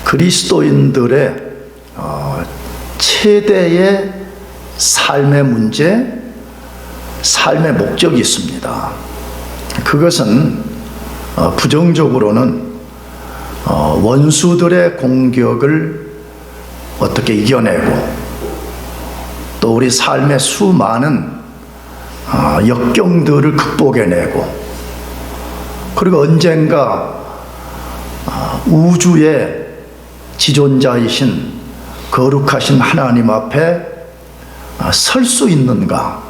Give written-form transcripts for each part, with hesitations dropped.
그리스도인들의 최대의 삶의 문제, 삶의 목적이 있습니다. 그것은 부정적으로는 원수들의 공격을 어떻게 이겨내고, 또 우리 삶의 수많은 역경들을 극복해내고, 그리고 언젠가 우주의 지존자이신 거룩하신 하나님 앞에 설 수 있는가,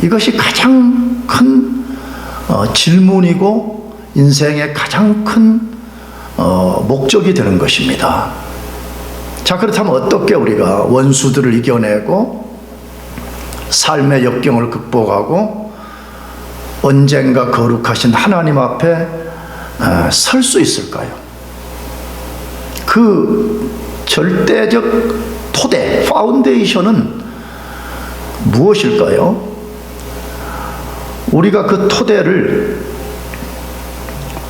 이것이 가장 큰 질문이고 인생의 가장 큰 목적이 되는 것입니다. 자, 그렇다면 어떻게 우리가 원수들을 이겨내고 삶의 역경을 극복하고 언젠가 거룩하신 하나님 앞에 설 수 있을까요? 그 절대적 토대, 파운데이션은 무엇일까요? 우리가 그 토대를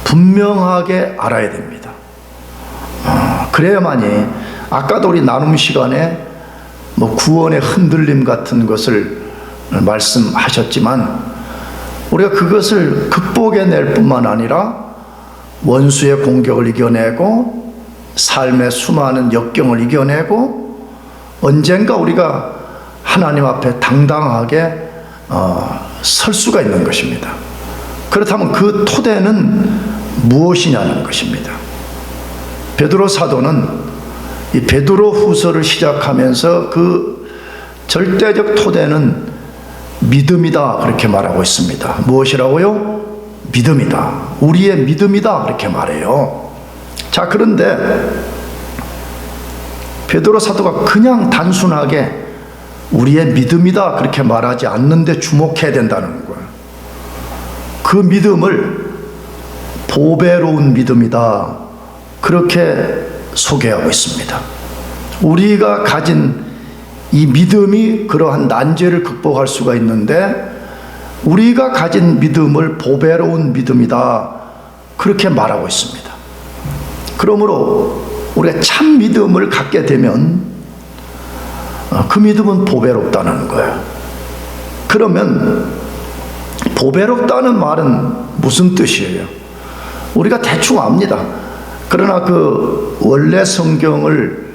분명하게 알아야 됩니다. 그래야만이, 아까도 우리 나눔 시간에 구원의 흔들림 같은 것을 말씀하셨지만, 우리가 그것을 극복해낼 뿐만 아니라 원수의 공격을 이겨내고 삶의 수많은 역경을 이겨내고 언젠가 우리가 하나님 앞에 당당하게 설 수가 있는 것입니다. 그렇다면 그 토대는 무엇이냐는 것입니다. 베드로 사도는 이 베드로 후서를 시작하면서 그 절대적 토대는 믿음이다, 그렇게 말하고 있습니다. 무엇이라고요? 믿음이다. 우리의 믿음이다, 그렇게 말해요. 자, 그런데 베드로 사도가 그냥 단순하게 우리의 믿음이다 그렇게 말하지 않는데 주목해야 된다는 거예요. 그 믿음을 보배로운 믿음이다, 그렇게 소개하고 있습니다. 우리가 가진 이 믿음이 그러한 난제를 극복할 수가 있는데, 우리가 가진 믿음을 보배로운 믿음이다, 그렇게 말하고 있습니다. 그러므로 우리가 참 믿음을 갖게 되면 그 믿음은 보배롭다는 거예요. 그러면 보배롭다는 말은 무슨 뜻이에요? 우리가 대충 압니다. 그러나 그 원래 성경을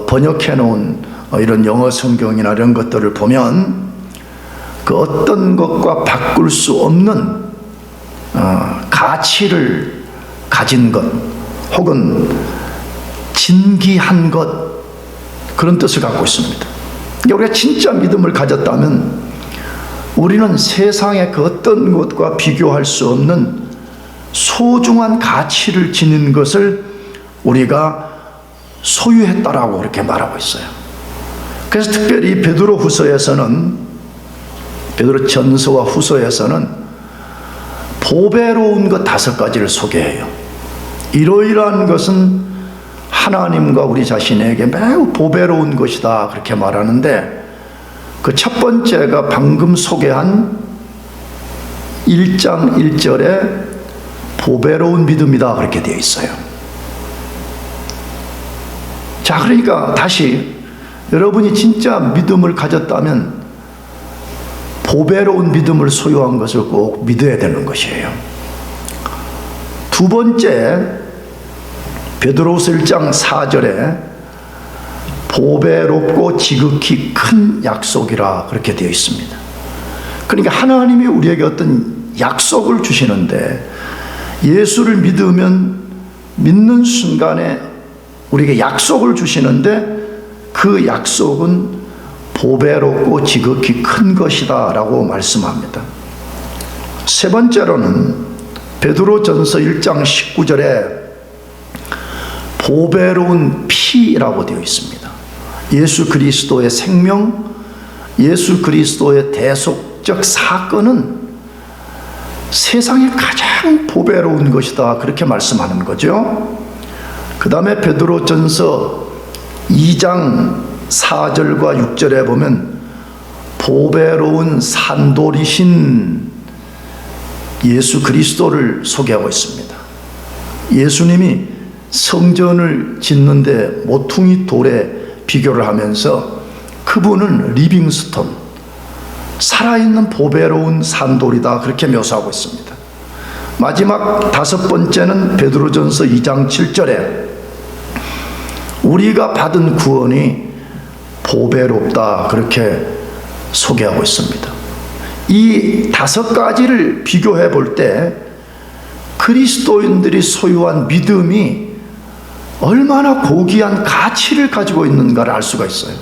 번역해 놓은 이런 영어 성경이나 이런 것들을 보면 그 어떤 것과 바꿀 수 없는 가치를 가진 것, 혹은 진귀한 것, 그런 뜻을 갖고 있습니다. 우리가 진짜 믿음을 가졌다면 우리는 세상의 그 어떤 것과 비교할 수 없는 소중한 가치를 지닌 것을 우리가 소유했다라고 그렇게 말하고 있어요. 그래서 특별히 베드로 후서에서는, 베드로 전서와 후서에서는 보배로운 것 5가지를 소개해요. 이러이러한 것은 하나님과 우리 자신에게 매우 보배로운 것이다, 그렇게 말하는데, 그 첫 번째가 방금 소개한 1장 1절에 보배로운 믿음이다, 그렇게 되어 있어요. 자, 그러니까 다시 여러분이 진짜 믿음을 가졌다면 보배로운 믿음을 소유한 것을 꼭 믿어야 되는 것이에요. 두 번째, 베드로후서 1장 4절에 보배롭고 지극히 큰 약속이라 그렇게 되어 있습니다. 그러니까 하나님이 우리에게 어떤 약속을 주시는데, 예수를 믿으면 믿는 순간에 우리에게 약속을 주시는데, 그 약속은 보배롭고 지극히 큰 것이다 라고 말씀합니다. 세 번째로는 베드로전서 1장 19절에 보배로운 피라고 되어 있습니다. 예수 그리스도의 생명, 예수 그리스도의 대속적 사건은 세상에 가장 보배로운 것이다, 그렇게 말씀하는 거죠. 그 다음에 베드로전서 2장 4절과 6절에 보면 보배로운 산돌이신 예수 그리스도를 소개하고 있습니다. 예수님이 성전을 짓는데 모퉁이 돌에 비교를 하면서 그분은 리빙스톤, 살아있는 보배로운 산돌이다, 그렇게 묘사하고 있습니다. 마지막 5번째는 베드로전서 2장 7절에 우리가 받은 구원이 보배롭다, 그렇게 소개하고 있습니다. 이 5가지를 비교해 볼 때 그리스도인들이 소유한 믿음이 얼마나 고귀한 가치를 가지고 있는가를 알 수가 있어요.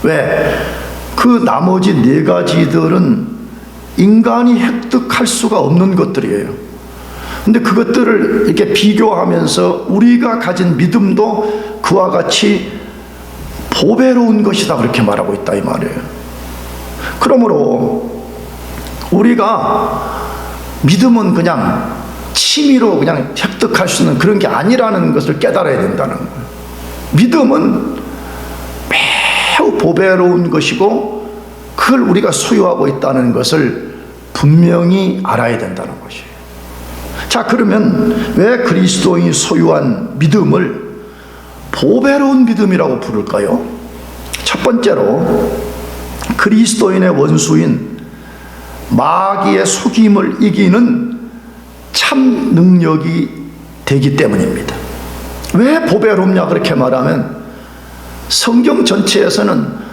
왜? 그 나머지 4가지들은 인간이 획득할 수가 없는 것들이에요. 근데 그것들을 이렇게 비교하면서 우리가 가진 믿음도 그와 같이 보배로운 것이다, 그렇게 말하고 있다, 이 말이에요. 그러므로 우리가 믿음은 그냥 취미로 그냥 획득할 수 있는 그런 게 아니라는 것을 깨달아야 된다는 거예요. 믿음은 매우 보배로운 것이고 그걸 우리가 소유하고 있다는 것을 분명히 알아야 된다는 것이에요. 자, 그러면 왜 그리스도인이 소유한 믿음을 보배로운 믿음이라고 부를까요? 첫 번째로 그리스도인의 원수인 마귀의 속임을 이기는 참 능력이 되기 때문입니다. 왜 보배롭냐 그렇게 말하면 성경 전체에서는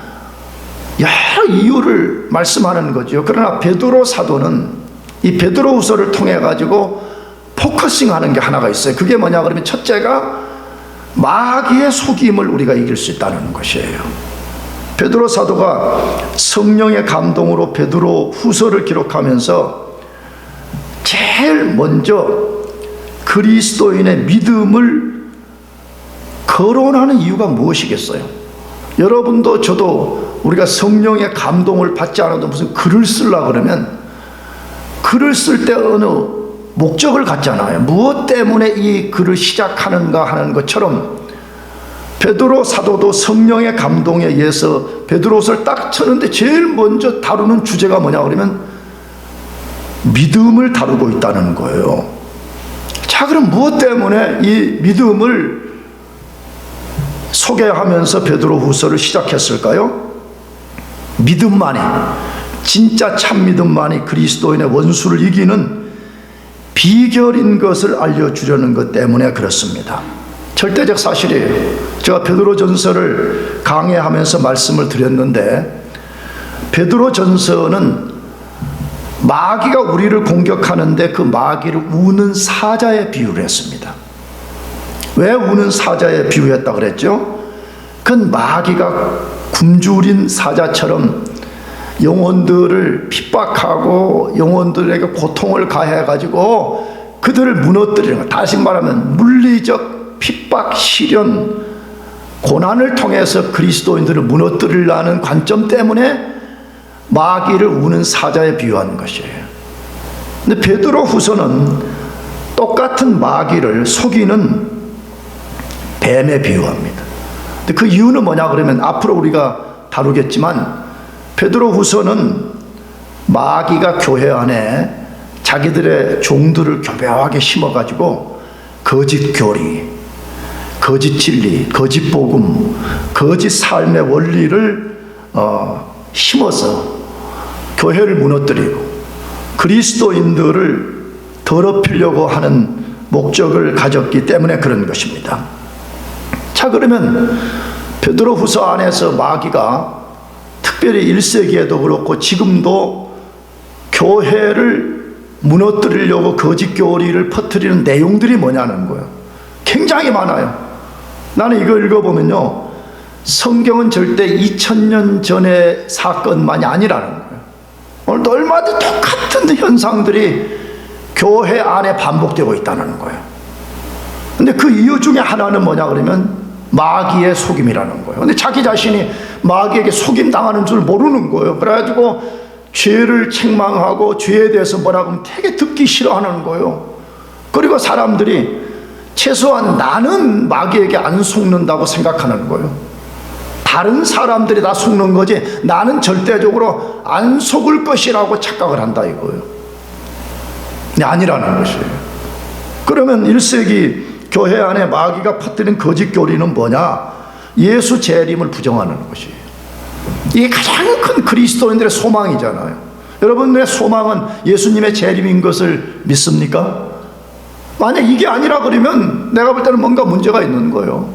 여러 이유를 말씀하는 거죠. 그러나 베드로 사도는 이 베드로후서를 통해 가지고 포커싱하는 게 하나가 있어요. 그게 뭐냐 그러면 첫째가 마귀의 속임을 우리가 이길 수 있다는 것이에요. 베드로 사도가 성령의 감동으로 베드로 후서를 기록하면서 제일 먼저 그리스도인의 믿음을 거론하는 이유가 무엇이겠어요? 여러분도 저도 우리가 성령의 감동을 받지 않아도 무슨 글을 쓰려고 그러면 글을 쓸 때 어느 목적을 갖잖아요. 무엇 때문에 이 글을 시작하는가 하는 것처럼 베드로 사도도 성령의 감동에 의해서 베드로서를 딱 쳤는데 제일 먼저 다루는 주제가 뭐냐 그러면 믿음을 다루고 있다는 거예요. 자, 그럼 무엇 때문에 이 믿음을 소개하면서 베드로후서를 시작했을까요? 믿음만이, 진짜 참 믿음만이 그리스도인의 원수를 이기는 비결인 것을 알려주려는 것 때문에 그렇습니다. 절대적 사실이에요. 제가 베드로전서를 강해하면서 말씀을 드렸는데 베드로전서는 마귀가 우리를 공격하는데 그 마귀를 우는 사자에 비유를 했습니다. 왜 우는 사자에 비유했다 그랬죠? 그건 마귀가 굶주린 사자처럼 영혼들을 핍박하고 영혼들에게 고통을 가해가지고 그들을 무너뜨리는 것, 다시 말하면 물리적 핍박, 시련, 고난을 통해서 그리스도인들을 무너뜨리려는 관점 때문에 마귀를 우는 사자에 비유한 것이에요. 근데 베드로 후서는 똑같은 마귀를 속이는 뱀에 비유합니다. 근데 그 이유는 뭐냐 그러면 앞으로 우리가 다루겠지만 베드로 후서는 마귀가 교회 안에 자기들의 종들을 교묘하게 심어가지고 거짓 교리, 거짓 진리, 거짓 복음, 거짓 삶의 원리를 심어서 교회를 무너뜨리고 그리스도인들을 더럽히려고 하는 목적을 가졌기 때문에 그런 것입니다. 자, 그러면 베드로후서 안에서 마귀가 특별히 1세기에도 그렇고 지금도 교회를 무너뜨리려고 거짓 교리를 퍼뜨리는 내용들이 뭐냐는 거예요. 굉장히 많아요. 나는 이거 읽어보면요, 성경은 절대 2000년 전의 사건만이 아니라는 거예요. 오늘도 얼마든지 똑같은 현상들이 교회 안에 반복되고 있다는 거예요. 근데 그 이유 중에 하나는 뭐냐 그러면 마귀의 속임이라는 거예요. 근데 자기 자신이 마귀에게 속임당하는 줄 모르는 거예요. 그래가지고 죄를 책망하고 죄에 대해서 뭐라고 하면 되게 듣기 싫어하는 거예요. 그리고 사람들이 최소한 나는 마귀에게 안 속는다고 생각하는 거예요. 다른 사람들이 다 속는 거지 나는 절대적으로 안 속을 것이라고 착각을 한다 이거예요. 근데 아니라는 것이에요. 그러면 1세기 교회 안에 마귀가 퍼뜨린 거짓 교리는 뭐냐? 예수 재림을 부정하는 것이에요. 이게 가장 큰 그리스도인들의 소망이잖아요. 여러분의 소망은 예수님의 재림인 것을 믿습니까? 만약 이게 아니라 그러면 내가 볼 때는 뭔가 문제가 있는 거예요.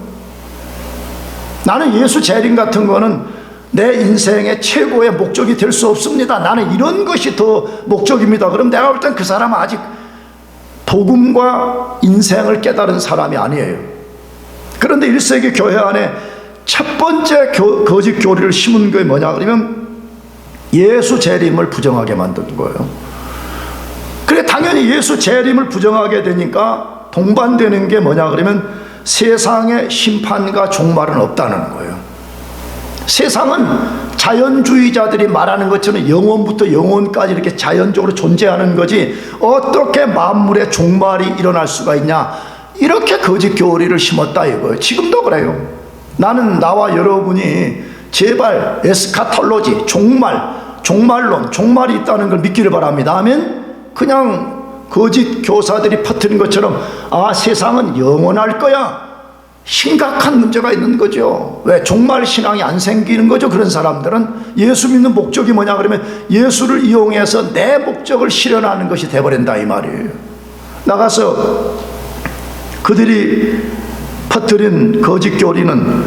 나는 예수 재림 같은 거는 내 인생의 최고의 목적이 될 수 없습니다. 나는 이런 것이 더 목적입니다. 그럼 내가 볼 땐 그 사람은 아직 복음과 인생을 깨달은 사람이 아니에요. 그런데 1세기 교회 안에 첫 번째 거짓 교리를 심은 게 뭐냐 그러면 예수 재림을 부정하게 만든 거예요. 그래 당연히 예수 재림을 부정하게 되니까 동반되는 게 뭐냐 그러면 세상에 심판과 종말은 없다는 거예요. 세상은 자연주의자들이 말하는 것처럼 영원부터 영원까지 이렇게 자연적으로 존재하는 거지 어떻게 만물의 종말이 일어날 수가 있냐, 이렇게 거짓 교리를 심었다 이거예요. 지금도 그래요. 나는 나와 여러분이 제발 에스카톨로지, 종말론, 종말이 있다는 걸 믿기를 바랍니다. 아멘. 그냥 거짓 교사들이 퍼뜨린 것처럼 세상은 영원할 거야, 심각한 문제가 있는 거죠. 왜? 종말 신앙이 안 생기는 거죠. 그런 사람들은 예수 믿는 목적이 뭐냐 그러면 예수를 이용해서 내 목적을 실현하는 것이 돼버린다 이 말이에요. 나가서 그들이 퍼뜨린 거짓 교리는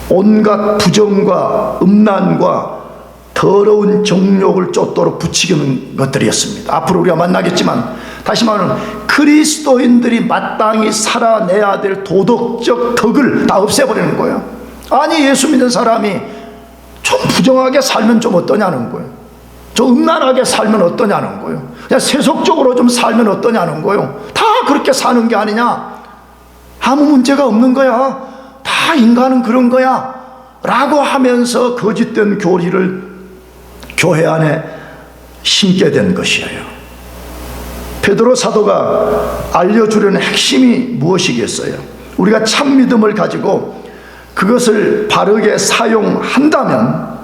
온갖 부정과 음란과 더러운 정욕을 쫓도록 부추기는 것들이었습니다. 앞으로 우리가 만나겠지만 다시 말하면 그리스도인들이 마땅히 살아내야 될 도덕적 덕을 다 없애버리는 거예요. 아니 예수 믿는 사람이 좀 부정하게 살면 좀 어떠냐는 거예요. 좀 음란하게 살면 어떠냐는 거예요. 그냥 세속적으로 좀 살면 어떠냐는 거예요. 다 그렇게 사는 게 아니냐, 아무 문제가 없는 거야, 다 인간은 그런 거야 라고 하면서 거짓된 교리를 교회 안에 심게 된 것이에요. 베드로 사도가 알려주려는 핵심이 무엇이겠어요? 우리가 참 믿음을 가지고 그것을 바르게 사용한다면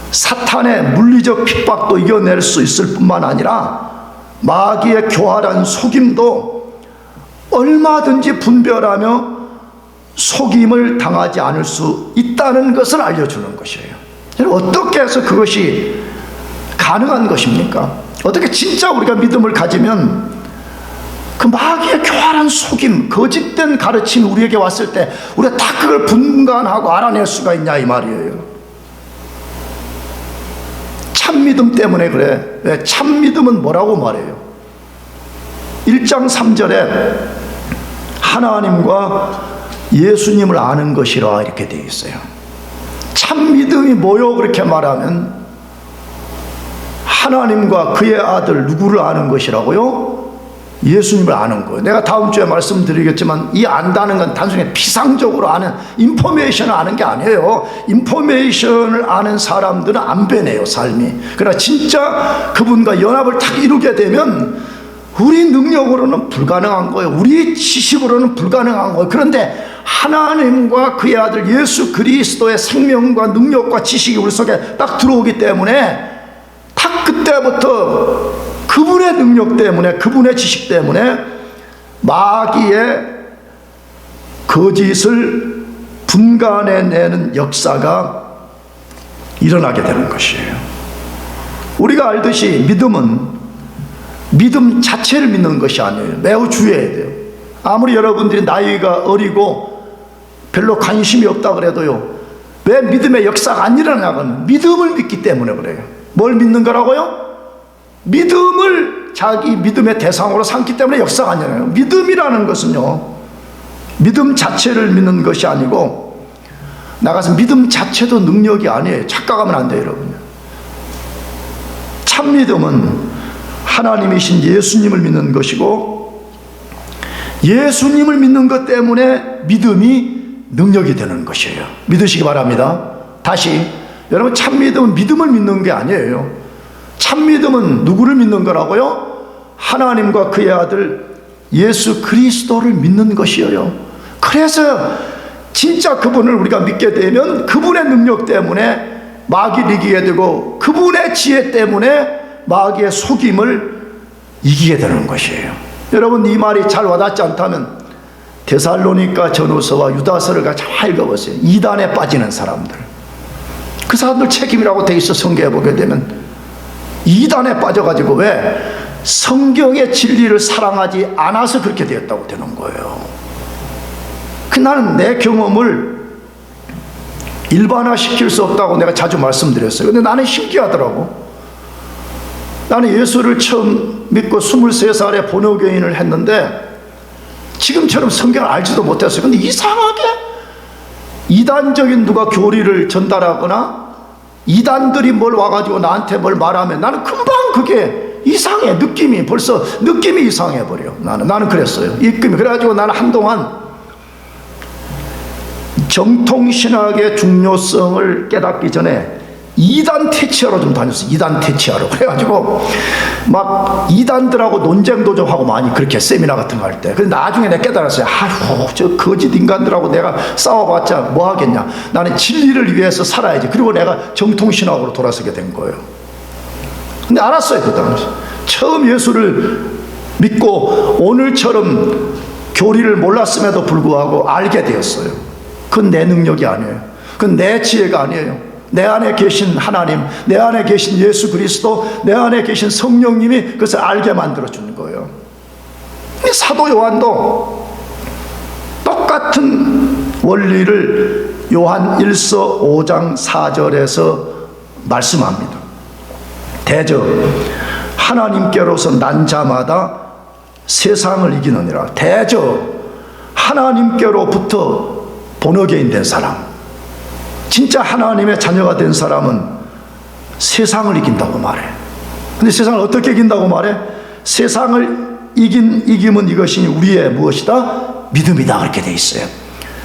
사탄의 물리적 핍박도 이겨낼 수 있을 뿐만 아니라 마귀의 교활한 속임도 얼마든지 분별하며 속임을 당하지 않을 수 있다는 것을 알려주는 것이에요. 어떻게 해서 그것이 가능한 것입니까? 어떻게 진짜 우리가 믿음을 가지면 그 마귀의 교활한 속임, 거짓된 가르침이 우리에게 왔을 때 우리가 다 그걸 분간하고 알아낼 수가 있냐 이 말이에요. 참 믿음 때문에 그래. 왜? 참 믿음은 뭐라고 말해요? 1장 3절에 하나님과 예수님을 아는 것이라 이렇게 되어 있어요. 참 믿음이 뭐요? 그렇게 말하면 하나님과 그의 아들 누구를 아는 것이라고요? 예수님을 아는 거예요. 내가 다음 주에 말씀드리겠지만 이 안다는 건 단순히 피상적으로 아는, 인포메이션을 아는 게 아니에요. 인포메이션을 아는 사람들은 안 변해요, 삶이. 그러나 진짜 그분과 연합을 딱 이루게 되면 우리 능력으로는 불가능한 거예요. 우리 지식으로는 불가능한 거예요. 그런데 하나님과 그의 아들 예수 그리스도의 생명과 능력과 지식이 우리 속에 딱 들어오기 때문에 딱 그때부터 그분의 능력 때문에, 그분의 지식 때문에 마귀의 거짓을 분간해내는 역사가 일어나게 되는 것이에요. 우리가 알듯이 믿음은 믿음 자체를 믿는 것이 아니에요. 매우 주의해야 돼요. 아무리 여러분들이 나이가 어리고 별로 관심이 없다 그래도요, 왜 믿음의 역사가 안 일어나냐고는 믿음을 믿기 때문에 그래요. 뭘 믿는 거라고요? 믿음을 자기 믿음의 대상으로 삼기 때문에 역사가 안 일어나요. 믿음이라는 것은요, 믿음 자체를 믿는 것이 아니고, 나가서 믿음 자체도 능력이 아니에요. 착각하면 안 돼요, 여러분. 참 믿음은 하나님이신 예수님을 믿는 것이고, 예수님을 믿는 것 때문에 믿음이 능력이 되는 것이에요. 믿으시기 바랍니다. 다시, 여러분, 참 믿음은 믿음을 믿는 게 아니에요. 참 믿음은 누구를 믿는 거라고요? 하나님과 그의 아들 예수 그리스도를 믿는 것이에요. 그래서 진짜 그분을 우리가 믿게 되면 그분의 능력 때문에 마귀를 이기게 되고, 그분의 지혜 때문에 마귀의 속임을 이기게 되는 것이에요. 여러분, 이 말이 잘 와닿지 않다면 데살로니가 전후서와 유다서를 잘 읽어보세요. 이단에 빠지는 사람들, 그 사람들 책임이라고 돼 있어. 성경에 보게 되면 이단에 빠져가지고, 왜? 성경의 진리를 사랑하지 않아서 그렇게 되었다고 되는 거예요. 나는 내 경험을 일반화시킬 수 없다고 내가 자주 말씀드렸어요. 근데 나는 신기하더라고. 나는 예수를 처음 믿고 23살에 본어교인을 했는데 지금처럼 성경을 알지도 못했어요. 근데 이상하게 이단적인 누가 교리를 전달하거나 이단들이 뭘 와가지고 나한테 뭘 말하면 나는 금방 그게 이상해. 벌써 느낌이 이상해버려. 나는 그랬어요. 입금이. 그래가지고 나는 한동안 정통신학의 중요성을 깨닫기 전에 이단 퇴치하러 좀 다녔어요. 이단 퇴치하러. 그래가지고 막 이단들하고 논쟁도 좀 하고 많이 그렇게 세미나 같은 거 할 때. 근데 나중에 내가 깨달았어요. 아휴, 저 거짓 인간들하고 내가 싸워봤자 뭐 하겠냐. 나는 진리를 위해서 살아야지. 그리고 내가 정통신학으로 돌아서게 된 거예요. 근데 알았어요. 그 당시 처음 예수를 믿고 오늘처럼 교리를 몰랐음에도 불구하고 알게 되었어요. 그건 내 능력이 아니에요. 그건 내 지혜가 아니에요. 내 안에 계신 하나님, 내 안에 계신 예수 그리스도, 내 안에 계신 성령님이 그것을 알게 만들어주는 거예요. 사도 요한도 똑같은 원리를 요한 1서 5장 4절에서 말씀합니다. 대저 하나님께로서 난 자마다 세상을 이기느니라. 대저 하나님께로부터 본어개인 된 사람, 진짜 하나님의 자녀가 된 사람은 세상을 이긴다고 말해. 근데 세상을 어떻게 이긴다고 말해? 세상을 이김은 이것이 우리의 무엇이다? 믿음이다. 그렇게 돼 있어요.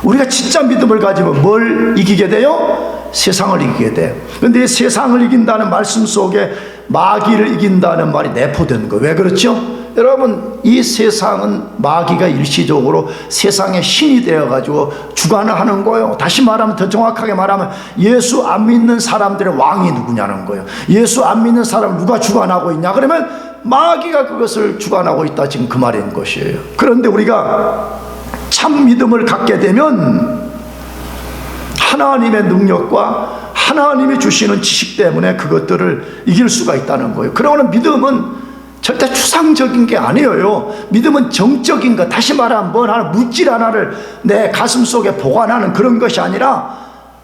우리가 진짜 믿음을 가지면 뭘 이기게 돼요? 세상을 이기게 돼. 그런데 이 세상을 이긴다는 말씀 속에 마귀를 이긴다는 말이 내포된 거예요. 왜 그렇죠? 여러분, 이 세상은 마귀가 일시적으로 세상의 신이 되어가지고 주관을 하는 거예요. 다시 말하면, 더 정확하게 말하면 예수 안 믿는 사람들의 왕이 누구냐는 거예요. 예수 안 믿는 사람 누가 주관하고 있냐? 그러면 마귀가 그것을 주관하고 있다. 지금 그 말인 것이에요. 그런데 우리가 참 믿음을 갖게 되면 하나님의 능력과 하나님이 주시는 지식 때문에 그것들을 이길 수가 있다는 거예요. 그러고는 믿음은 절대 추상적인 게 아니에요. 믿음은 정적인 것, 다시 말하면 뭘 하나, 물질 하나를 내 가슴 속에 보관하는 그런 것이 아니라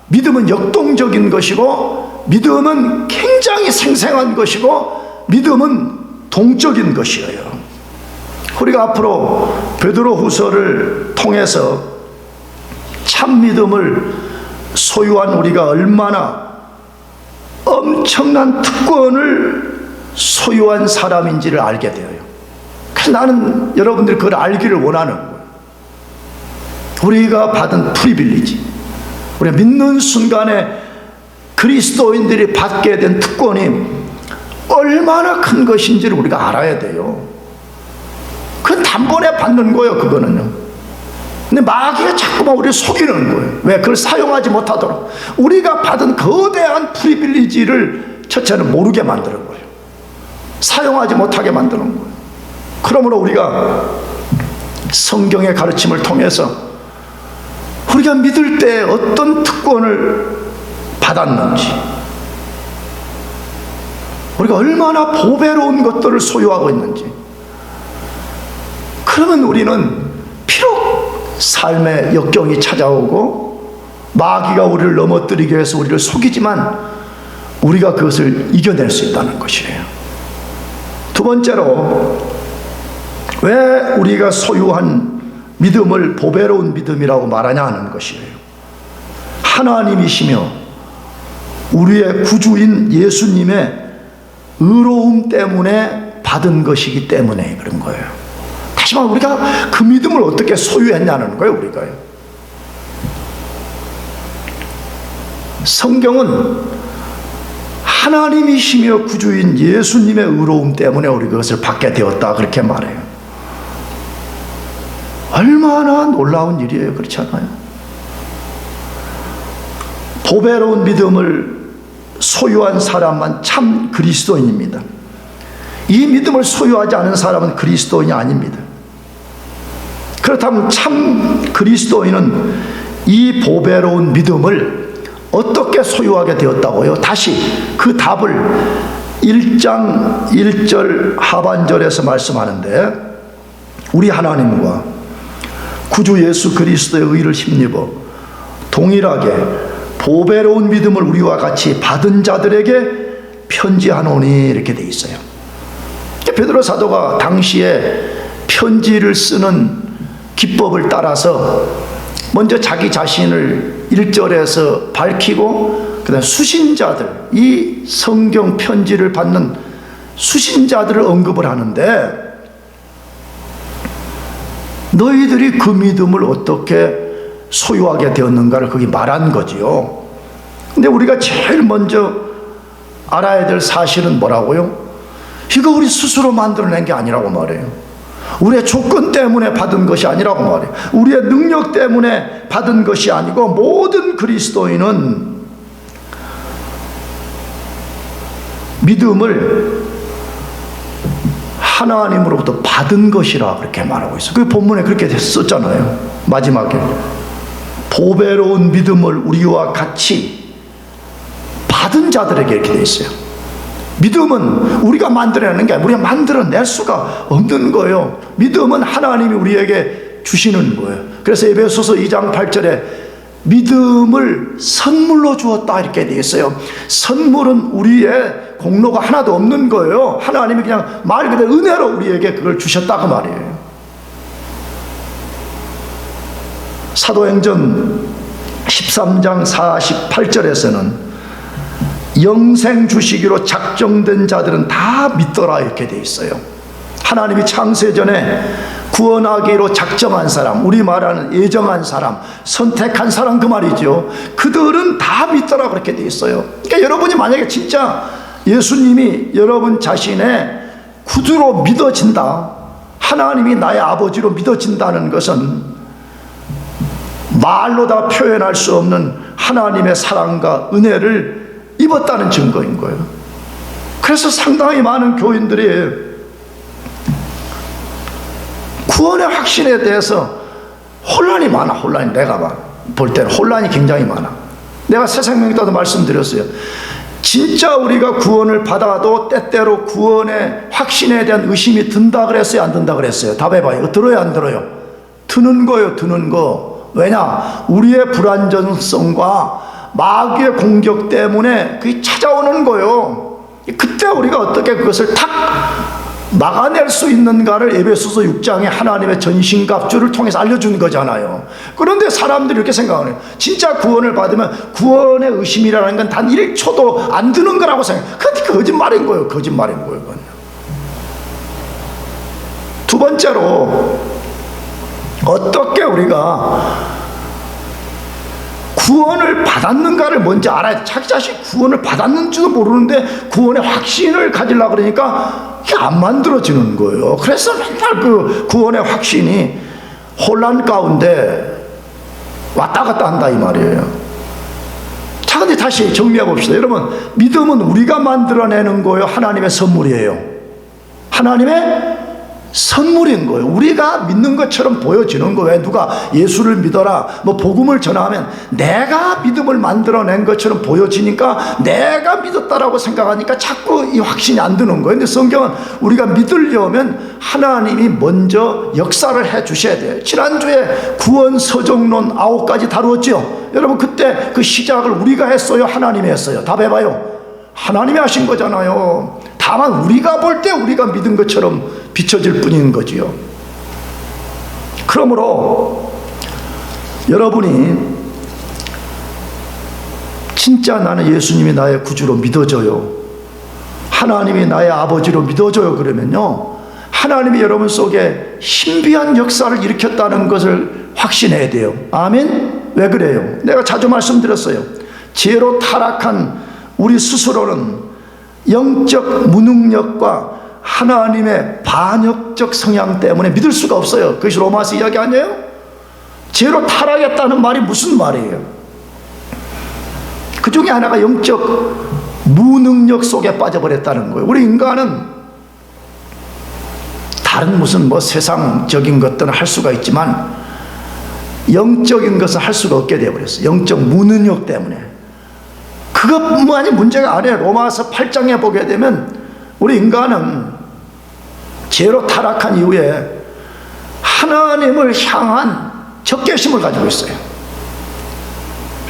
믿음은 역동적인 것이고, 믿음은 굉장히 생생한 것이고, 믿음은 동적인 것이에요. 우리가 앞으로 베드로 후서를 통해서 참 믿음을 소유한 우리가 얼마나 엄청난 특권을 소유한 사람인지를 알게 되어요. 그래서 나는 여러분들이 그걸 알기를 원하는 거예요. 우리가 받은 프리빌리지, 우리가 믿는 순간에 그리스도인들이 받게 된 특권이 얼마나 큰 것인지를 우리가 알아야 돼요. 그건 단번에 받는 거예요. 그거는요. 근데 마귀가 자꾸만 우리를 속이는 거예요. 왜? 그걸 사용하지 못하도록. 우리가 받은 거대한 프리빌리지를 첫째는 모르게 만드는 거예요. 사용하지 못하게 만드는 거예요. 그러므로 우리가 성경의 가르침을 통해서 우리가 믿을 때 어떤 특권을 받았는지, 우리가 얼마나 보배로운 것들을 소유하고 있는지, 그러면 우리는 비록 삶의 역경이 찾아오고 마귀가 우리를 넘어뜨리기 위해서 우리를 속이지만 우리가 그것을 이겨낼 수 있다는 것이에요. 두 번째로, 왜 우리가 소유한 믿음을 보배로운 믿음이라고 말하냐 하는 것이에요. 하나님이시며 우리의 구주인 예수님의 의로움 때문에 받은 것이기 때문에 그런 거예요. 다시 말하면 우리가 그 믿음을 어떻게 소유했냐는 거예요. 우리가요. 성경은 하나님이시며 구주인 예수님의 의로움 때문에 우리 그것을 받게 되었다, 그렇게 말해요. 얼마나 놀라운 일이에요. 그렇지 않아요? 보배로운 믿음을 소유한 사람만 참 그리스도인입니다. 이 믿음을 소유하지 않은 사람은 그리스도인이 아닙니다. 그렇다면 참 그리스도인은 이 보배로운 믿음을 어떻게 소유하게 되었다고요? 다시 그 답을 1장 1절 하반절에서 말씀하는데, 우리 하나님과 구주 예수 그리스도의 의를 힘입어 동일하게 보배로운 믿음을 우리와 같이 받은 자들에게 편지하노니, 이렇게 돼 있어요. 베드로 사도가 당시에 편지를 쓰는 기법을 따라서 먼저 자기 자신을 1절에서 밝히고, 그 다음에 수신자들, 이 성경 편지를 받는 수신자들을 언급을 하는데, 너희들이 그 믿음을 어떻게 소유하게 되었는가를 거기 말한 거지요. 근데 우리가 제일 먼저 알아야 될 사실은 뭐라고요? 이거 우리 스스로 만들어낸 게 아니라고 말해요. 우리의 조건 때문에 받은 것이 아니라고 말해요. 우리의 능력 때문에 받은 것이 아니고, 모든 그리스도인은 믿음을 하나님으로부터 받은 것이라 그렇게 말하고 있어요. 그 본문에 그렇게 썼잖아요. 마지막에 보배로운 믿음을 우리와 같이 받은 자들에게 이렇게 되어 있어요. 믿음은 우리가 만들어내는 게 아니라 우리가 만들어낼 수가 없는 거예요. 믿음은 하나님이 우리에게 주시는 거예요. 그래서 에베소서 2장 8절에 믿음을 선물로 주었다, 이렇게 되어 있어요. 선물은 우리의 공로가 하나도 없는 거예요. 하나님이 그냥 말 그대로 은혜로 우리에게 그걸 주셨다고 말이에요. 사도행전 13장 48절에서는 영생 주시기로 작정된 자들은 다 믿더라, 이렇게 돼 있어요. 하나님이 창세전에 구원하기로 작정한 사람, 우리 말하는 예정한 사람, 선택한 사람, 그 말이죠. 그들은 다 믿더라, 그렇게 돼 있어요. 그러니까 여러분이 만약에 진짜 예수님이 여러분 자신의 구주로 믿어진다, 하나님이 나의 아버지로 믿어진다는 것은 말로 다 표현할 수 없는 하나님의 사랑과 은혜를 입었다는 증거인 거예요. 그래서 상당히 많은 교인들이 구원의 확신에 대해서 혼란이 많아. 혼란이, 내가 볼 때는 혼란이 굉장히 많아. 내가 새 생명 때도 말씀드렸어요. 진짜 우리가 구원을 받아도 때때로 구원의 확신에 대한 의심이 든다 그랬어요, 안 든다 그랬어요? 답해봐요. 들어요, 안 들어요? 드는 거예요, 드는 거. 왜냐? 우리의 불안정성과 마귀의 공격 때문에 그게 찾아오는 거예요. 그때 우리가 어떻게 그것을 탁 막아낼 수 있는가를 에베소서 6장에 하나님의 전신갑주를 통해서 알려준 거잖아요. 그런데 사람들이 이렇게 생각하네요. 진짜 구원을 받으면 구원의 의심이라는 건 단 1초도 안 드는 거라고 생각해요. 그게 거짓말인 거예요. 거짓말인 거예요. 그건. 두 번째로, 어떻게 우리가 구원을 받았는가를 먼저 알아야 돼. 자기 자신 구원을 받았는지도 모르는데 구원의 확신을 가지려고 그러니까 이게 안 만들어지는 거예요. 그래서 맨날 그 구원의 확신이 혼란 가운데 왔다 갔다 한다, 이 말이에요. 자, 근데 다시 정리해 봅시다. 여러분, 믿음은 우리가 만들어내는 거예요, 하나님의 선물이에요? 하나님의 선물인 거예요. 우리가 믿는 것처럼 보여지는 거예요. 왜? 누가 예수를 믿어라, 뭐 복음을 전하면 내가 믿음을 만들어낸 것처럼 보여지니까 내가 믿었다라고 생각하니까 자꾸 이 확신이 안 드는 거예요. 근데 성경은 우리가 믿으려면 하나님이 먼저 역사를 해 주셔야 돼요. 지난주에 구원 서정론 9가지 다루었죠. 여러분, 그때 그 시작을 우리가 했어요, 하나님이 했어요? 답해봐요. 하나님이 하신 거잖아요. 다만 우리가 볼 때 우리가 믿은 것처럼 비춰질 뿐인 거지요. 그러므로 여러분이 진짜 나는 예수님이 나의 구주로 믿어져요, 하나님이 나의 아버지로 믿어져요, 그러면요, 하나님이 여러분 속에 신비한 역사를 일으켰다는 것을 확신해야 돼요. 아멘? 왜 그래요? 내가 자주 말씀드렸어요. 죄로 타락한 우리 스스로는 영적 무능력과 하나님의 반역적 성향 때문에 믿을 수가 없어요. 그것이 로마서 이야기 아니에요? 죄로 타락했다는 말이 무슨 말이에요? 그 중에 하나가 영적 무능력 속에 빠져버렸다는 거예요. 우리 인간은 다른 무슨 뭐 세상적인 것들은 할 수가 있지만 영적인 것은 할 수가 없게 되어버렸어요. 영적 무능력 때문에. 그것만이 문제가 아니에요. 로마서 8장에 보게 되면 우리 인간은 죄로 타락한 이후에 하나님을 향한 적개심을 가지고 있어요.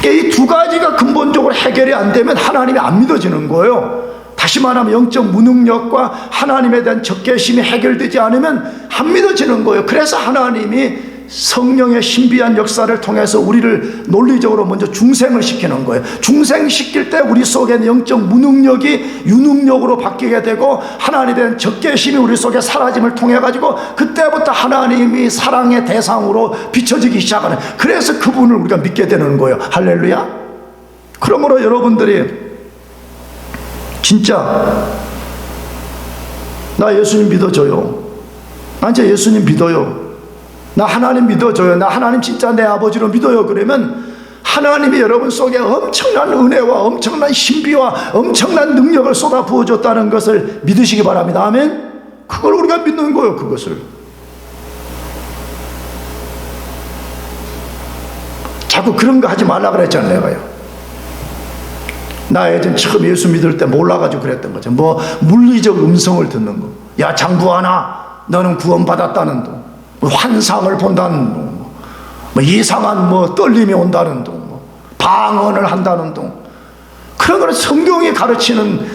이 두 가지가 근본적으로 해결이 안 되면 하나님이 안 믿어지는 거예요. 다시 말하면 영적 무능력과 하나님에 대한 적개심이 해결되지 않으면 안 믿어지는 거예요. 그래서 하나님이 성령의 신비한 역사를 통해서 우리를 논리적으로 먼저 중생을 시키는 거예요. 중생시킬 때 우리 속에 영적 무능력이 유능력으로 바뀌게 되고 하나님에 대한 적개심이 우리 속에 사라짐을 통해 가지고 그때부터 하나님이 사랑의 대상으로 비춰지기 시작하는, 그래서 그분을 우리가 믿게 되는 거예요. 할렐루야. 그러므로 여러분들이 진짜 나 예수님 믿어줘요, 나 이제 예수님 믿어요, 나 하나님 믿어줘요, 나 하나님 진짜 내 아버지로 믿어요, 그러면 하나님이 여러분 속에 엄청난 은혜와 엄청난 신비와 엄청난 능력을 쏟아 부어줬다는 것을 믿으시기 바랍니다. 아멘. 그걸 우리가 믿는 거예요. 그것을 자꾸 그런 거 하지 말라 그랬잖아요. 내가요, 나 예전 처음 예수 믿을 때 몰라가지고 그랬던 거죠. 뭐 물리적 음성을 듣는 거, 야 장부하나 너는 구원받았다는 둥, 환상을 본다는 둥, 뭐 이상한 뭐 떨림이 온다는 둥, 뭐 방언을 한다는 둥, 그런 거는 성경이 가르치는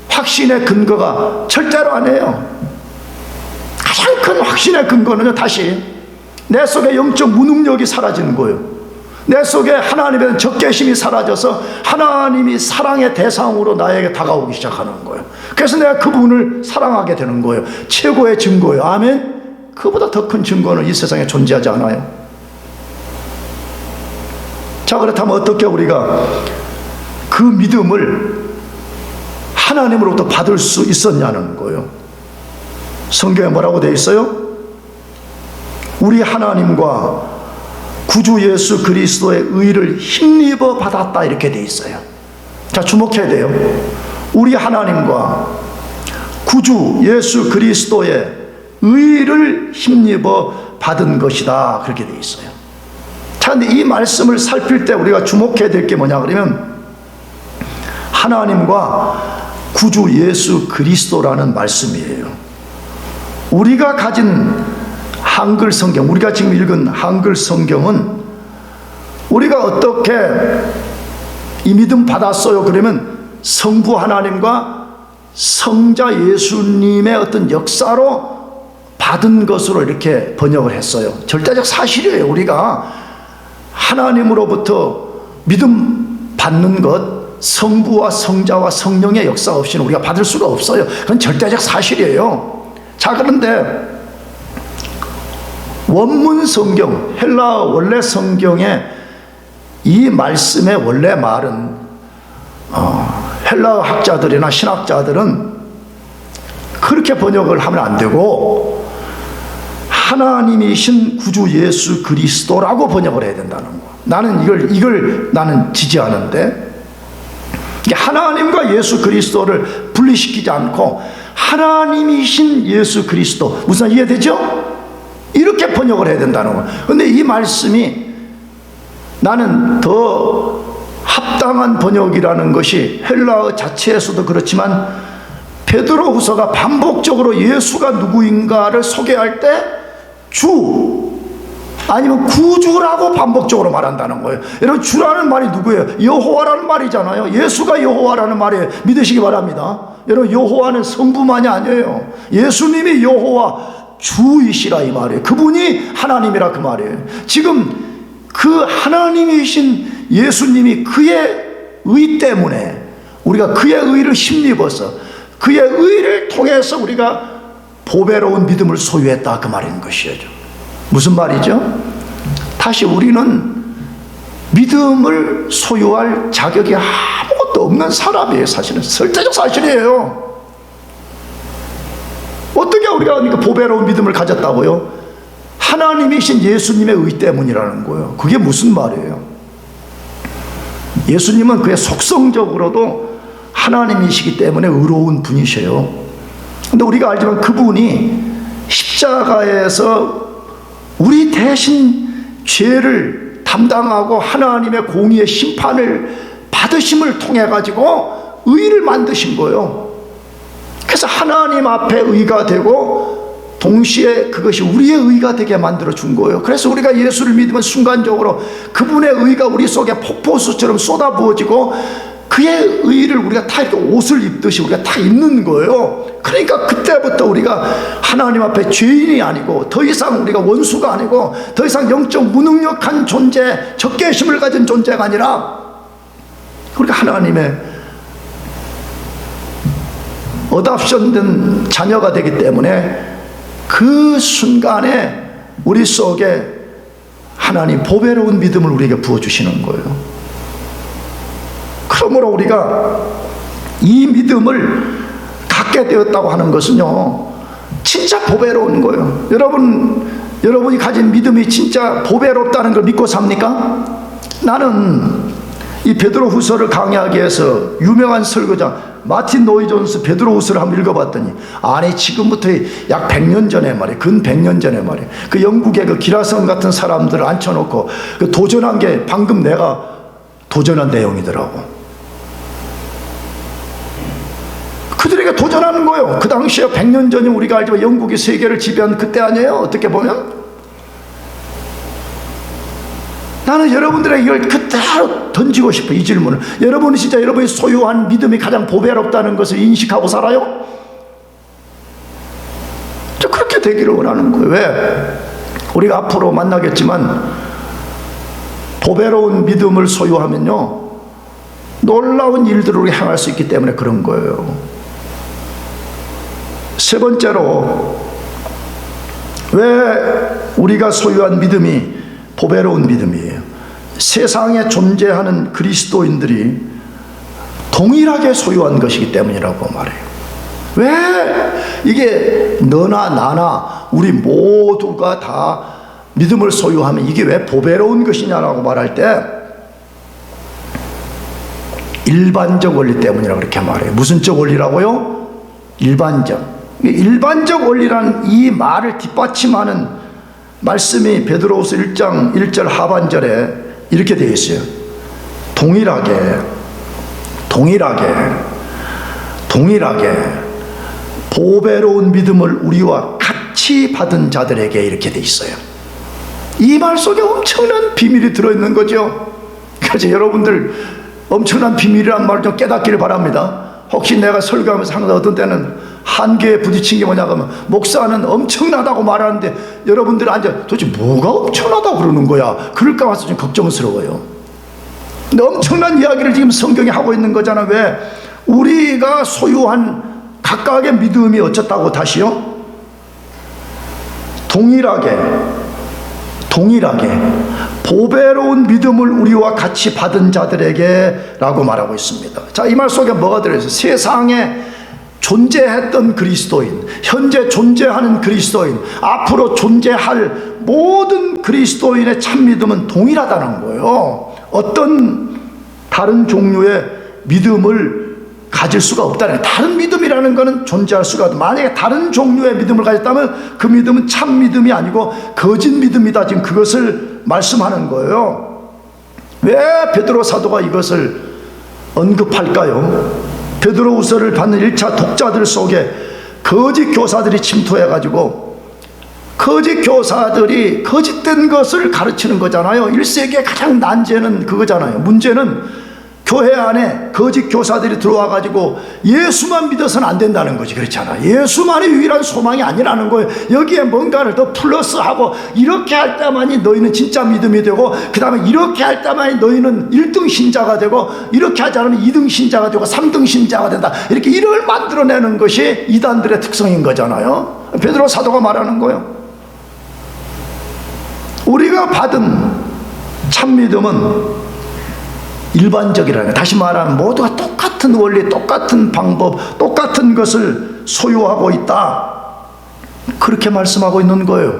확신의 근거가 절대로 아니에요. 가장 큰 확신의 근거는요, 다시 내 속에 영적 무능력이 사라지는 거예요. 내 속에 하나님에 대한 적개심이 사라져서 하나님이 사랑의 대상으로 나에게 다가오기 시작하는 거예요. 그래서 내가 그분을 사랑하게 되는 거예요. 최고의 증거예요. 아멘. 그보다 더 큰 증거는 이 세상에 존재하지 않아요. 자, 그렇다면 어떻게 우리가 그 믿음을 하나님으로부터 받을 수 있었냐는 거예요. 성경에 뭐라고 되어 있어요? 우리 하나님과 구주 예수 그리스도의 의를 힘입어 받았다, 이렇게 되어 있어요. 자, 주목해야 돼요. 우리 하나님과 구주 예수 그리스도의 의를 힘입어 받은 것이다, 그렇게 되어 있어요. 자, 근데 이 말씀을 살필 때 우리가 주목해야 될 게 뭐냐 그러면 하나님과 구주 예수 그리스도라는 말씀이에요. 우리가 가진 한글 성경, 우리가 지금 읽은 한글 성경은 우리가 어떻게 이 믿음 받았어요 그러면 성부 하나님과 성자 예수님의 어떤 역사로 받은 것으로 이렇게 번역을 했어요. 절대적 사실이에요. 우리가 하나님으로부터 믿음 받는 것, 성부와 성자와 성령의 역사 없이는 우리가 받을 수가 없어요. 그건 절대적 사실이에요. 자, 그런데 원문 성경, 헬라어 원래 성경의 이 말씀의 원래 말은 헬라어 학자들이나 신학자들은 그렇게 번역을 하면 안 되고 하나님이신 구주 예수 그리스도라고 번역을 해야 된다는 거. 나는 이걸 나는 지지하는데, 하나님과 예수 그리스도를 분리시키지 않고 하나님이신 예수 그리스도, 무슨 이해되죠? 이렇게 번역을 해야 된다는 거예요. 그런데 이 말씀이 나는 더 합당한 번역이라는 것이 헬라어 자체에서도 그렇지만 베드로후서가 반복적으로 예수가 누구인가를 소개할 때 주 아니면 구주라고 반복적으로 말한다는 거예요. 여러분, 주라는 말이 누구예요? 여호와라는 말이잖아요. 예수가 여호와라는 말이에요. 믿으시기 바랍니다. 여러분, 여호와는 성부만이 아니에요. 예수님이 여호와 주이시라 이 말이에요. 그분이 하나님이라 그 말이에요. 지금 그 하나님이신 예수님이 그의 의 때문에 우리가 그의 의를 힘입어서 그의 의를 통해서 우리가 보배로운 믿음을 소유했다, 그 말인 것이죠. 무슨 말이죠? 다시 우리는 믿음을 소유할 자격이 아무것도 없는 사람이에요. 사실은 절대적 사실이에요. 어떻게 우리가 그러니까 보배로운 믿음을 가졌다고요? 하나님이신 예수님의 의 때문이라는 거예요. 그게 무슨 말이에요? 예수님은 그의 속성적으로도 하나님이시기 때문에 의로운 분이셔요. 근데 우리가 알지만 그분이 십자가에서 우리 대신 죄를 담당하고 하나님의 공의의 심판을 받으심을 통해 가지고 의를 만드신 거예요. 그래서 하나님 앞에 의가 되고 동시에 그것이 우리의 의가 되게 만들어 준 거예요. 그래서 우리가 예수를 믿으면 순간적으로 그분의 의가 우리 속에 폭포수처럼 쏟아부어지고 그의 의를 우리가 다 이렇게 옷을 입듯이 우리가 다 입는 거예요. 그러니까 그때부터 우리가 하나님 앞에 죄인이 아니고 더 이상 우리가 원수가 아니고 더 이상 영적 무능력한 존재, 적개심을 가진 존재가 아니라 우리가 하나님의 어답션된 자녀가 되기 때문에 그 순간에 우리 속에 하나님 보배로운 믿음을 우리에게 부어주시는 거예요. 그러므로 우리가 이 믿음을 갖게 되었다고 하는 것은요, 진짜 보배로운 거예요. 여러분이 가진 믿음이 진짜 보배롭다는 걸 믿고 삽니까? 나는 이 베드로후서를 강의하기 위해서 유명한 설교자 마틴 노이 존스 베드로후서를 한번 읽어봤더니, 아니 지금부터 약 100년 전에 말이에요, 근 100년 전에 말이에요, 그 영국의 그 기라성 같은 사람들을 앉혀놓고 그 도전한 게 방금 내가 도전한 내용이더라고. 그들에게 도전하는 거예요. 그 당시에 100년 전이 우리가 알지만 영국이 세계를 지배한 그때 아니에요, 어떻게 보면. 나는 여러분들에게 이걸 그대로 던지고 싶어, 이 질문을. 여러분이 진짜 여러분이 소유한 믿음이 가장 보배롭다는 것을 인식하고 살아요? 저 그렇게 되기를 원하는 거예요. 왜? 우리가 앞으로 만나겠지만 보배로운 믿음을 소유하면요, 놀라운 일들을 우리가 행할 수 있기 때문에 그런 거예요. 세 번째로, 왜 우리가 소유한 믿음이 보배로운 믿음이에요? 세상에 존재하는 그리스도인들이 동일하게 소유한 것이기 때문이라고 말해요. 왜 이게 너나 나나 우리 모두가 다 믿음을 소유하면 이게 왜 보배로운 것이냐라고 말할 때 일반적 원리 때문이라고 그렇게 말해요. 무슨 적 원리라고요? 일반적 원리란 이 말을 뒷받침하는 말씀이 베드로후서 1장 1절 하반절에 이렇게 되어 있어요. 동일하게 보배로운 믿음을 우리와 같이 받은 자들에게 이렇게 되어 있어요. 이 말 속에 엄청난 비밀이 들어있는 거죠. 그래서 여러분들 엄청난 비밀이란 말을 좀 깨닫기를 바랍니다. 혹시 내가 설교하면서 항상 어떤 때는 한계에 부딪힌 게 뭐냐고 하면, 목사는 엄청나다고 말하는데 여러분들 앉아 도대체 뭐가 엄청나다고 그러는 거야? 그럴까 봐서 좀 걱정스러워요. 근데 엄청난 이야기를 지금 성경이 하고 있는 거잖아. 왜? 우리가 소유한 각각의 믿음이 어쩌다고 다시요? 동일하게 보배로운 믿음을 우리와 같이 받은 자들에게 라고 말하고 있습니다. 자, 이 말 속에 뭐가 들어있어요? 세상에 존재했던 그리스도인, 현재 존재하는 그리스도인, 앞으로 존재할 모든 그리스도인의 참 믿음은 동일하다는 거예요. 어떤 다른 종류의 믿음을 가질 수가 없다는 거예요. 다른 믿음이라는 것은 존재할 수가 없다. 만약에 다른 종류의 믿음을 가졌다면 그 믿음은 참 믿음이 아니고 거짓 믿음이다. 지금 그것을 말씀하는 거예요. 왜 베드로 사도가 이것을 언급할까요? 베드로후서를 받는 1차 독자들 속에 거짓 교사들이 침투해가지고 거짓 교사들이 거짓된 것을 가르치는 거잖아요. 1세기의 가장 난제는 그거잖아요. 문제는 교회 안에 거짓 교사들이 들어와가지고 예수만 믿어서는 안 된다는 거지. 그렇잖아. 예수만이 유일한 소망이 아니라는 거예요. 여기에 뭔가를 더 플러스하고, 이렇게 할 때만이 너희는 진짜 믿음이 되고, 그 다음에 이렇게 할 때만이 너희는 1등 신자가 되고, 이렇게 하지 않으면 2등 신자가 되고 3등 신자가 된다. 이렇게 이를 만들어내는 것이 이단들의 특성인 거잖아요. 베드로 사도가 말하는 거예요. 우리가 받은 참 믿음은 일반적이라는 거예요. 다시 말하면 모두가 똑같은 원리, 똑같은 방법, 똑같은 것을 소유하고 있다. 그렇게 말씀하고 있는 거예요.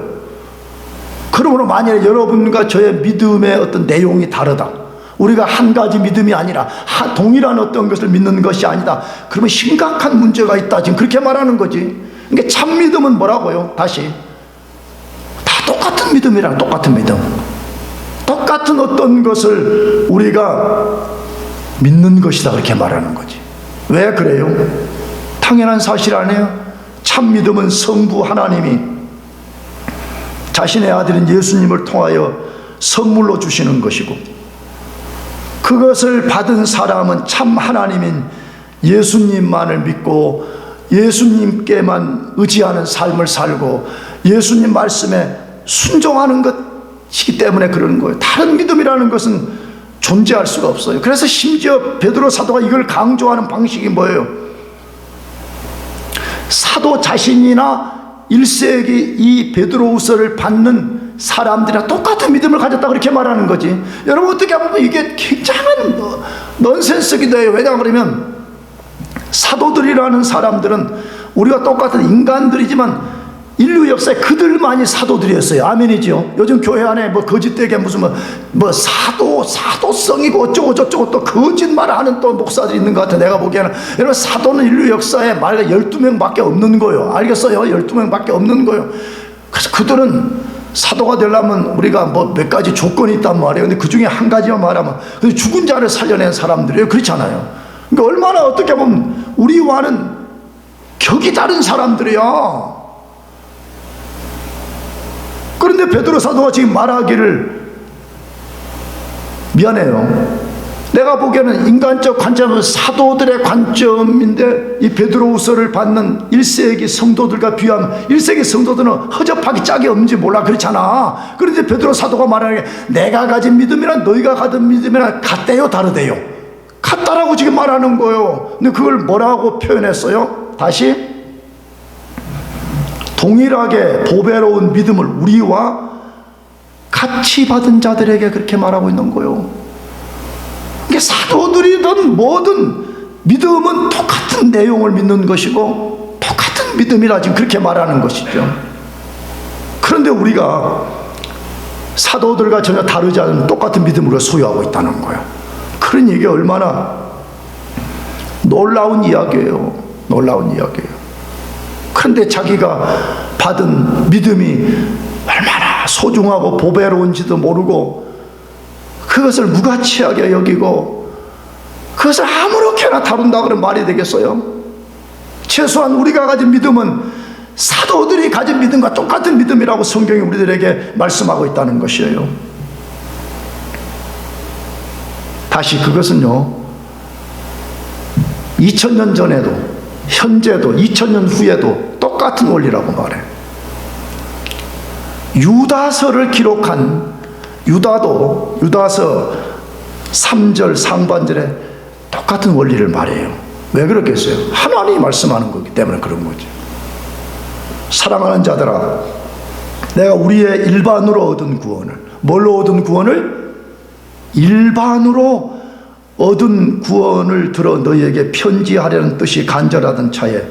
그러므로 만약에 여러분과 저의 믿음의 어떤 내용이 다르다, 우리가 한 가지 믿음이 아니라 동일한 어떤 것을 믿는 것이 아니다, 그러면 심각한 문제가 있다. 지금 그렇게 말하는 거지. 그러니까 참 믿음은 뭐라고요? 다시 다 똑같은 믿음이랑 똑같은 믿음, 똑같은 어떤 것을 우리가 믿는 것이다 그렇게 말하는 거지. 왜 그래요? 당연한 사실 아니에요? 참 믿음은 성부 하나님이 자신의 아들인 예수님을 통하여 선물로 주시는 것이고, 그것을 받은 사람은 참 하나님인 예수님만을 믿고 예수님께만 의지하는 삶을 살고 예수님 말씀에 순종하는 것이기 때문에 그러는 거예요. 다른 믿음이라는 것은 존재할 수가 없어요. 그래서 심지어 베드로 사도가 이걸 강조하는 방식이 뭐예요? 사도 자신이나 1세기 이 베드로후서를 받는 사람들이랑 똑같은 믿음을 가졌다 그렇게 말하는 거지. 여러분 어떻게 보면 이게 굉장한 넌센스기도 해요. 왜냐 그러면 사도들이라는 사람들은 우리가 똑같은 인간들이지만 인류 역사에 그들만이 사도들이었어요. 아멘이죠. 요즘 교회 안에 뭐 거짓되게 무슨 뭐 사도성이고 어쩌고 저쩌고 또 거짓말하는 또 목사들이 있는 것 같아. 내가 보기에는 여러분 사도는 인류 역사에 말가 12명밖에 없는 거예요. 알겠어요? 12명밖에 없는 거예요. 그래서 그들은 사도가 되려면 우리가 뭐 몇 가지 조건이 있단 말이에요. 근데 그 중에 한 가지만 말하면 죽은 자를 살려낸 사람들이에요. 그렇잖아요. 그러니까 얼마나 어떻게 보면 우리와는 격이 다른 사람들이야. 그런데 베드로 사도가 지금 말하기를, 미안해요, 내가 보기에는 인간적 관점은 사도들의 관점인데 이 베드로후서를 받는 1세기 성도들과 비교하면 1세기 성도들은 허접하기 짝이 없는지 몰라. 그렇잖아. 그런데 베드로 사도가 말하는 게 내가 가진 믿음이랑 너희가 가진 믿음이랑 같대요 다르대요? 같다라고 지금 말하는 거예요. 근데 그걸 뭐라고 표현했어요? 다시 동일하게 보배로운 믿음을 우리와 같이 받은 자들에게 그렇게 말하고 있는 거예요. 이게 사도들이든 뭐든 믿음은 똑같은 내용을 믿는 것이고 똑같은 믿음이라 지금 그렇게 말하는 것이죠. 그런데 우리가 사도들과 전혀 다르지 않은 똑같은 믿음을 소유하고 있다는 거예요. 그러니 이게 얼마나 놀라운 이야기예요. 놀라운 이야기예요. 그런데 자기가 받은 믿음이 얼마나 소중하고 보배로운지도 모르고 그것을 무가치하게 여기고 그것을 아무렇게나 다룬다 그러면 말이 되겠어요? 최소한 우리가 가진 믿음은 사도들이 가진 믿음과 똑같은 믿음이라고 성경이 우리들에게 말씀하고 있다는 것이에요. 다시 그것은요, 2000년 전에도 현재도 2000년 후에도 똑같은 원리라고 말해. 유다서를 기록한 유다서 3절 상반절에 똑같은 원리를 말해요. 왜 그렇겠어요? 하나님이 말씀하는 거기 때문에 그런 거죠. 사랑하는 자들아, 내가 우리의 일반으로 얻은 구원을, 뭘로 얻은 구원을? 일반으로 얻은 구원을 들어 너희에게 편지하려는 뜻이 간절하던 차에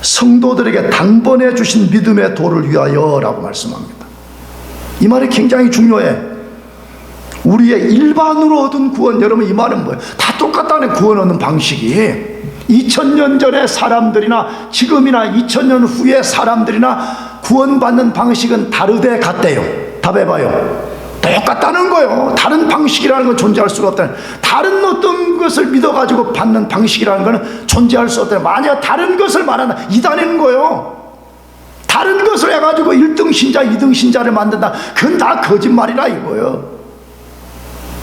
성도들에게 단번에 주신 믿음의 도를 위하여 라고 말씀합니다. 이 말이 굉장히 중요해. 우리의 일반으로 얻은 구원, 여러분 이 말은 뭐예요? 다 똑같다는 구원 얻는 방식이. 2000년 전의 사람들이나 지금이나 2000년 후의 사람들이나 구원받는 방식은 다르대 같대요? 답해봐요. 똑같다는 거예요. 다른 방식이라는 건 존재할 수가 없다. 다른 어떤 것을 믿어가지고 받는 방식이라는 것은 존재할 수 없다. 만약 다른 것을 말한다, 이단인 거예요. 다른 것을 해가지고 1등 신자 2등 신자를 만든다, 그건 다 거짓말이라 이거예요.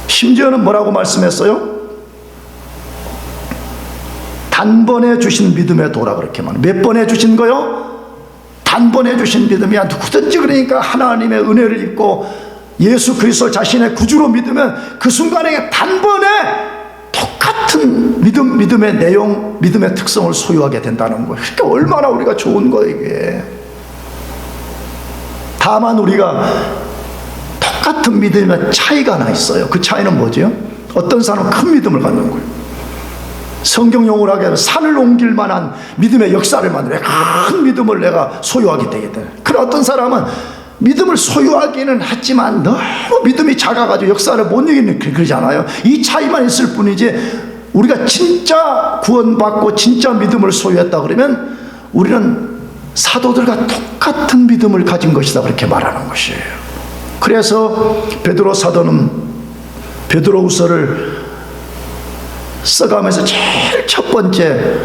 심지어는 뭐라고 말씀했어요? 단번에 주신 믿음의 도라 그렇게 말해요. 몇 번에 주신 거요? 단번에 주신 믿음이야. 누구든지 그러니까 하나님의 은혜를 입고 예수 그리스도 자신의 구주로 믿으면 그 순간에 단번에 똑같은 믿음의 내용, 믿음의 특성을 소유하게 된다는 거예요. 그러니까 얼마나 우리가 좋은 거예요 이게. 다만 우리가 똑같은 믿음에 차이가 나 있어요. 그 차이는 뭐죠? 어떤 사람은 큰 믿음을 갖는 거예요. 성경 용어로 하게 하면 산을 옮길 만한 믿음의 역사를 만들어 큰 믿음을 내가 소유하게 되겠다. 그런 어떤 사람은 믿음을 소유하기는 하지만 너무 믿음이 작아가지고 역사를 못 이기는, 그러잖아요. 이 차이만 있을 뿐이지 우리가 진짜 구원받고 진짜 믿음을 소유했다 그러면 우리는 사도들과 똑같은 믿음을 가진 것이다 그렇게 말하는 것이에요. 그래서 베드로 사도는 베드로후서를 써가면서 제일 첫 번째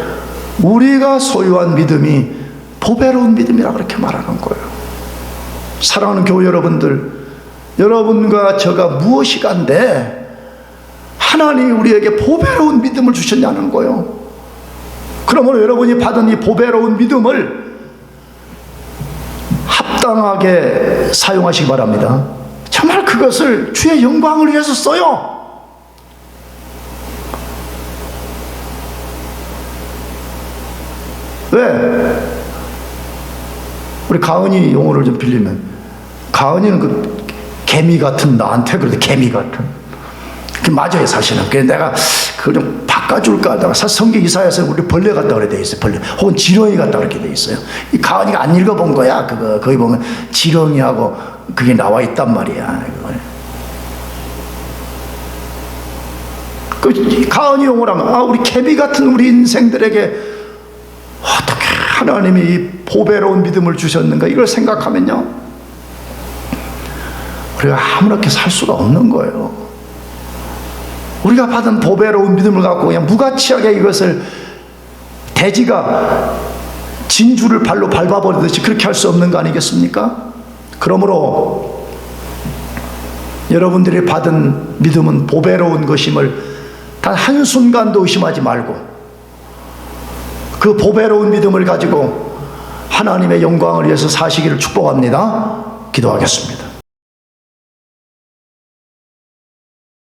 우리가 소유한 믿음이 보배로운 믿음이라 그렇게 말하는 거예요. 사랑하는 교회 여러분들, 여러분과 저가 무엇이 간데 하나님이 우리에게 보배로운 믿음을 주셨냐는 거예요. 그러므로 여러분이 받은 이 보배로운 믿음을 합당하게 사용하시기 바랍니다. 정말 그것을 주의 영광을 위해서 써요. 왜? 우리 가은이 용어를 좀 빌리면, 가은이는 그 개미 같은, 나한테 그래도 개미 같은. 그게 맞아요, 사실은. 그래서 내가 그걸 좀 바꿔줄까 하다가 사실 성경 이사야서 우리 벌레 같다 그래 돼 있어요. 벌레. 혹은 지렁이 같다 그렇게 돼 있어요. 이 가은이가 안 읽어본 거야. 그거 거기 보면 지렁이하고 그게 나와 있단 말이야. 그 가은이 용어라면, 아, 우리 개미 같은 우리 인생들에게 어떻게 하나님이 이 보배로운 믿음을 주셨는가, 이걸 생각하면요, 우리가 아무렇게 살 수가 없는 거예요. 우리가 받은 보배로운 믿음을 갖고 그냥 무가치하게 이것을 돼지가 진주를 발로 밟아버리듯이 그렇게 할 수 없는 거 아니겠습니까? 그러므로 여러분들이 받은 믿음은 보배로운 것임을 단 한순간도 의심하지 말고 그 보배로운 믿음을 가지고 하나님의 영광을 위해서 사시기를 축복합니다. 기도하겠습니다.